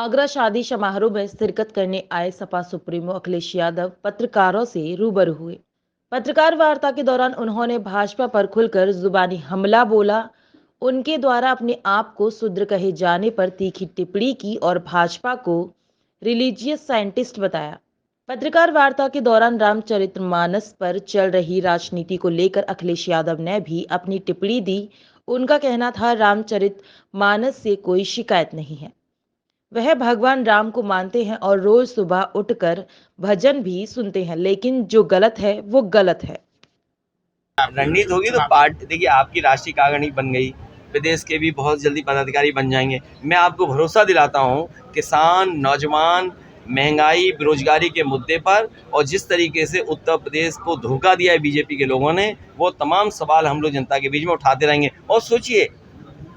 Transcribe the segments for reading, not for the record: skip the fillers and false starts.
आगरा शादी समारोह में शिरकत करने आए सपा सुप्रीमो अखिलेश यादव पत्रकारों से रूबरू हुए। पत्रकार वार्ता के दौरान उन्होंने भाजपा पर खुलकर जुबानी हमला बोला। उनके द्वारा अपने आप को शूद्र कहे जाने पर तीखी टिप्पणी की और भाजपा को रिलीजियस साइंटिस्ट बताया। पत्रकार वार्ता के दौरान रामचरितमानस पर चल रही राजनीति को लेकर अखिलेश यादव ने भी अपनी टिप्पणी दी। उनका कहना था, रामचरितमानस से कोई शिकायत नहीं है, वह भगवान राम को मानते हैं और रोज सुबह उठकर भजन भी सुनते हैं, लेकिन जो गलत है वो गलत है। रणनीति होगी तो पार्टी, देखिए आपकी राष्ट्रीय कार्यकारिणी बन गई, प्रदेश के भी बहुत जल्दी पदाधिकारी बन जाएंगे। मैं आपको भरोसा दिलाता हूं, किसान, नौजवान, महंगाई, बेरोजगारी के मुद्दे पर और जिस तरीके से उत्तर प्रदेश को धोखा दिया है बीजेपी के लोगों ने, वो तमाम सवाल हम लोग जनता के बीच में उठाते रहेंगे। और सोचिए,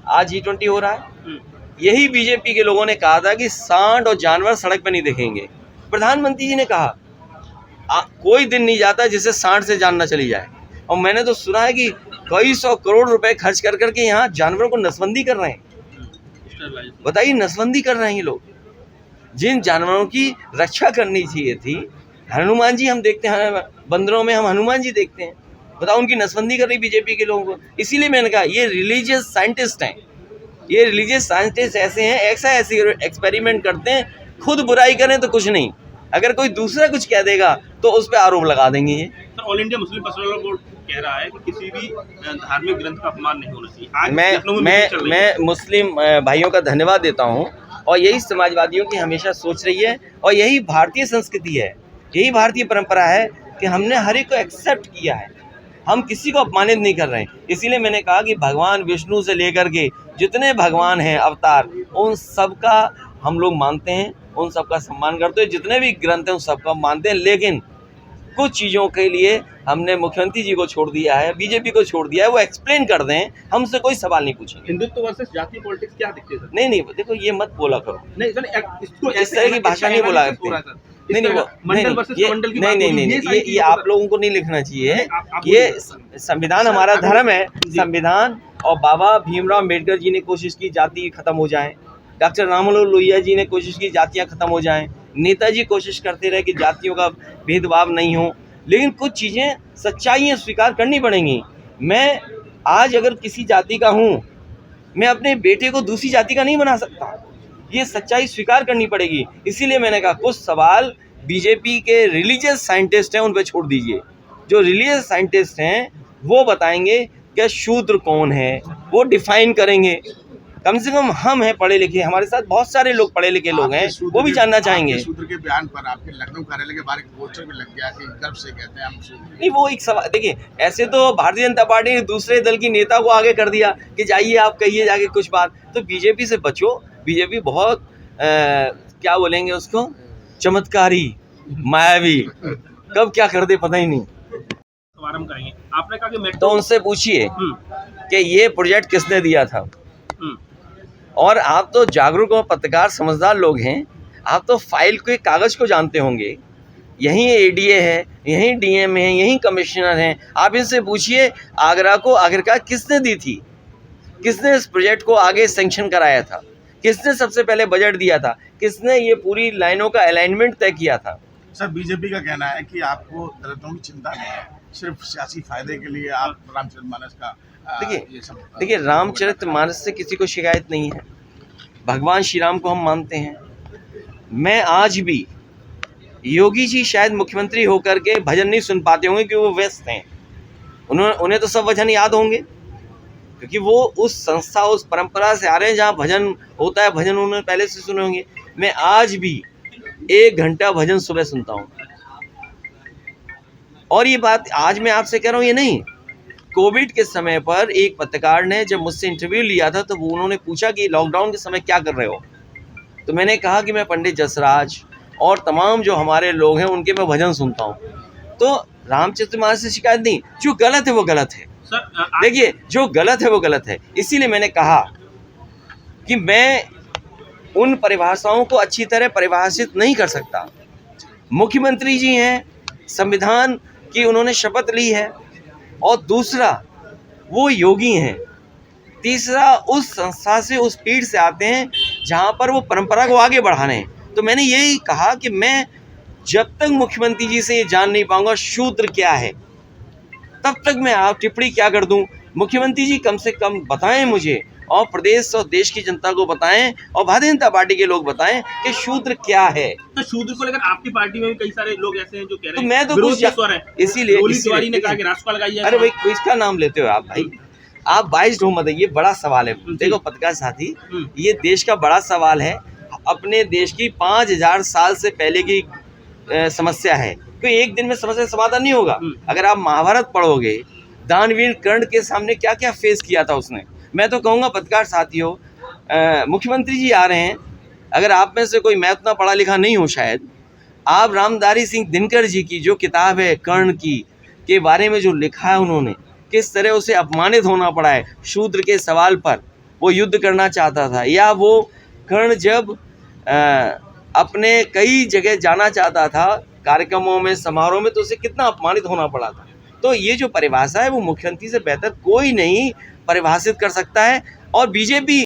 आज G20 हो रहा है, यही बीजेपी के लोगों ने कहा था कि सांड और जानवर सड़क पर नहीं दिखेंगे। प्रधानमंत्री जी ने कहा कोई दिन नहीं जाता जिससे सांड से जान न चली जाए। और मैंने तो सुना है कि कई 100 करोड़ रुपए खर्च कर करके यहाँ जानवरों को नसबंदी कर रहे हैं। बताइए, नसबंदी कर रहे हैं ये लोग। जिन जानवरों की रक्षा करनी चाहिए थी, हनुमान जी हम देखते हैं, बंदरों में हम हनुमान जी देखते हैं, बताओ उनकी नसबंदी कर रही बीजेपी के लोगों को। इसीलिए मैंने कहा ये रिलीजियस साइंटिस्ट हैं। ये रिलीजियस साइंटिस्ट ऐसे हैं, ऐसे एक्सपेरिमेंट करते हैं, खुद बुराई करें तो कुछ नहीं, अगर कोई दूसरा कुछ कह देगा तो उस पर आरोप लगा देंगे। ये all India Muslim personal law board कह रहा है कि किसी भी धार्मिक ग्रंथ का अपमान नहीं होना चाहिए। मैं मुस्लिम भाइयों का धन्यवाद देता हूं, और यही समाजवादियों की हमेशा सोच रही है, और यही भारतीय संस्कृति है, यही भारतीय परंपरा है कि हमने हर एक को एक्सेप्ट किया है, हम किसी को अपमानित नहीं कर रहे हैं। इसीलिए मैंने कहा कि भगवान विष्णु से लेकर के जितने भगवान हैं अवतार, उन सबका हम लोग मानते हैं, उन सबका सम्मान करते हैं, जितने भी ग्रंथ हैं उन सबका मानते हैं। लेकिन कुछ चीज़ों के लिए हमने मुख्यमंत्री जी को छोड़ दिया है, बीजेपी को छोड़ दिया है, वो एक्सप्लेन कर दें, हमसे कोई सवाल नहीं पूछेंगे। हिंदुत्व वर्सेस जातीय पॉलिटिक्स क्या दिखती है सर? नहीं, देखो ये मत बोला करो, नहीं सर, इसको इस तरह की भाषा नहीं बोला करते। नहीं, ये आप लोगों को नहीं लिखना चाहिए। ये संविधान हमारा धर्म है, संविधान, और बाबा भीमराव अम्बेडकर जी ने कोशिश की जाति खत्म हो जाए, डॉक्टर राममनोहर लोहिया जी ने कोशिश की जातियाँ खत्म हो जाएं, नेताजी कोशिश करते रहे कि जातियों का भेदभाव नहीं हो, लेकिन कुछ चीज़ें सच्चाइयाँ स्वीकार करनी पड़ेंगी। मैं आज अगर किसी जाति का हूँ, मैं अपने बेटे को दूसरी जाति का नहीं बना सकता, ये सच्चाई स्वीकार करनी पड़ेगी। इसीलिए मैंने कहा कुछ सवाल बीजेपी के रिलीजियस साइंटिस्ट हैं उन पर छोड़ दीजिए। जो रिलीजियस साइंटिस्ट हैं वो बताएंगे कि शूद्र कौन है, वो डिफाइन करेंगे। कम से कम हम हैं पढ़े लिखे, हमारे साथ बहुत सारे लोग पढ़े लिखे लोग हैं, वो भी जानना चाहेंगे। शूद्र के बयान पर आपके लखनऊ कार्यालय के बाहर एक पोस्टर भी लग गया कि गर्व से कहते हैं हम शूद्र। नहीं, वो एक सवाल, देखिए ऐसे तो भारतीय जनता पार्टी ने दूसरे दल की नेता को आगे कर दिया कि जाइए आप कहिए जाके कुछ बात। तो बीजेपी से बचो, बीजेपी बहुत क्या बोलेंगे उसको, चमत्कारी, मायावी, कब क्या कर दे पता ही नहीं। करेंगे। आपने कहा कि तो उनसे पूछिए कि ये प्रोजेक्ट किसने दिया था। और आप तो जागरूक और पत्रकार समझदार लोग हैं, आप तो फाइल के कागज़ को जानते होंगे। यहीं एडीए है, यहीं डीएम है, यहीं कमिश्नर हैं, आप इनसे पूछिए आगरा को आखिरकार किसने दी थी, किसने इस प्रोजेक्ट को आगे सेंक्शन कराया था, किसने सबसे पहले बजट दिया था, किसने ये पूरी लाइनों का अलाइनमेंट तय किया था। सर, बीजेपी का कहना है कि आपको दलितों की चिंता नहीं है, सिर्फ सियासी फायदे के लिए आप रामचरितमानस का देखिए रामचरितमानस से किसी को शिकायत नहीं है, भगवान श्री राम को हम मानते हैं। मैं आज भी, योगी जी शायद मुख्यमंत्री होकर के भजन नहीं सुन पाते होंगे क्योंकि वो व्यस्त हैं, उन्हें तो सब भजन याद होंगे क्योंकि वो उस संस्था, उस परंपरा से आ रहे हैं जहाँ भजन होता है, भजन उन्होंने पहले से सुने होंगे। मैं आज भी 1 घंटा भजन सुबह सुनता हूँ। और ये बात आज मैं आपसे कह रहा हूँ, ये नहीं, कोविड के समय पर एक पत्रकार ने जब मुझसे इंटरव्यू लिया था तो उन्होंने पूछा कि लॉकडाउन के समय क्या कर रहे हो, तो मैंने कहा कि मैं पंडित जसराज और तमाम जो हमारे लोग हैं उनके मैं भजन सुनता हूँ। तो रामचरितमानस से शिकायत नहीं, जो गलत है वो गलत है। देखिए जो गलत है वो गलत है, इसीलिए मैंने कहा कि मैं उन परिभाषाओं को अच्छी तरह परिभाषित नहीं कर सकता। मुख्यमंत्री जी हैं, संविधान की उन्होंने शपथ ली है, और दूसरा वो योगी हैं, तीसरा उस संस्था से, उस पीढ़ से आते हैं जहाँ पर वो परंपरा को आगे बढ़ाने हैं। तो मैंने यही कहा कि मैं जब तक मुख्यमंत्री जी से ये जान नहीं पाऊंगा शूद्र क्या है, तब तक मैं आप टिप्पणी क्या कर दूं। मुख्यमंत्री जी कम से कम बताएं मुझे, और प्रदेश और देश की जनता को बताएं, और भारतीय जनता पार्टी के लोग बताएं कि शूद्र क्या है। तो शूद्र को लेकर आपकी पार्टी में भी कई सारे लोग ऐसे हैं जो कह रहे हैं, तो मैं तो विरोध कुछ के स्वर हैं। इसीलिए गोली तिवारी ने कहा कि राष्ट्रपाल लगाइए। अरे भाई किसका नाम लेते हो आप भाई, आप 22 ढो मत, ये बड़ा सवाल है। देखो पत्रकार साथी, ये देश का बड़ा सवाल है, अपने देश की 5000 साल से पहले की समस्या है, कोई एक दिन में समस्या समाधान नहीं होगा। अगर आप महाभारत पढ़ोगे, दानवीर कर्ण के सामने क्या क्या फेस किया था उसने। मैं तो कहूँगा पत्रकार साथियों, मुख्यमंत्री जी आ रहे हैं, अगर आप में से कोई मैं उतना पढ़ा लिखा नहीं हूँ शायद, आप रामधारी सिंह दिनकर जी की जो किताब है कर्ण की के बारे में जो लिखा है उन्होंने, किस तरह उसे अपमानित होना पड़ा है शूद्र के सवाल पर, वो युद्ध करना चाहता था, या वो कर्ण जब अपने कई जगह जाना चाहता था कार्यक्रमों में, समारोह में, तो उसे कितना अपमानित होना पड़ा था। तो ये जो परिभाषा है वो मुख्यमंत्री से बेहतर कोई नहीं परिभाषित कर सकता है। और बीजेपी